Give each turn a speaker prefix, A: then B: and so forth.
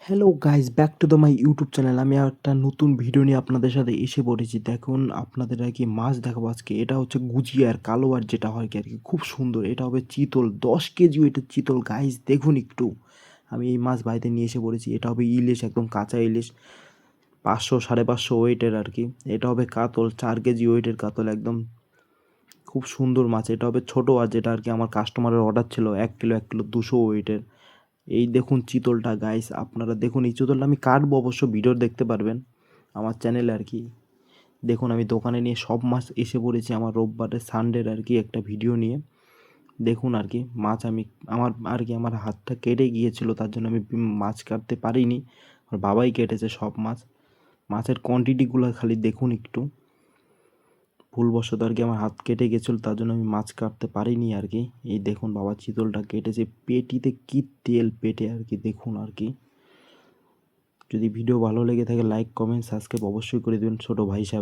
A: Hello guys, back to the my YouTube channel. আমি একটা নতুন ভিডিও নিয়ে আপনাদের সাথে এসে পড়েছি। দেখুন, আপনাদের আর কি মাছ দেখাবো আজকে। এটা হচ্ছে গুজিয়ার কালো আর যেটা হয় কি আর কি খুব সুন্দর। এটা হবে চিতল, 10 কেজি ওয়েটের চিতল। গাইস দেখুন একটু, আমি এই মাছ বাড়িতে নিয়ে এসে পড়েছি। এটা হবে ইলিশ, একদম কাঁচা ইলিশ, 500 550 ওয়েটের আর কি। এটা হবে কাতল, 4 কেজি ওয়েটের কাতল, একদম খুব সুন্দর মাছ। এটা হবে ছোটো আর যেটা আর কি আমার কাস্টমারের অর্ডার ছিল 1 কিলো 1 কিলো 200 ওয়েটের। এই দেখুন চিতলটা গাইস, আপনারা দেখুন। এই চিতলটা আমি কাটবো, অবশ্য ভিডিও দেখতে পারবেন আমার চ্যানেলে আর কি। দেখুন, আমি দোকানে নিয়ে সব মাছ এসে পড়েছি আমার রোববারে সানডের আর কি একটা ভিডিও নিয়ে। দেখুন আর কি মাছ, আমি আমার হাতটা কেটে গিয়েছিল, তার জন্য আমি মাছ কাটতে পারিনি। আমার বাবাই কেটেছে সব মাছ। মাছের কোয়ান্টিটিগুলো খালি দেখুন একটু। ভুলবশত আর কি আমার হাত কেটে গেছিলো, তার জন্য আমি মাছ কাটতে পারিনি আর কি। এই দেখুন বাবা চিতলটা কেটেছে, পেটিতে কি তেল পেটে আর কি, দেখুন আর কি। যদি ভিডিও ভালো লেগে থাকে লাইক কমেন্ট সাবস্ক্রাইব অবশ্যই করে দেবেন ছোটো ভাই হিসাবে।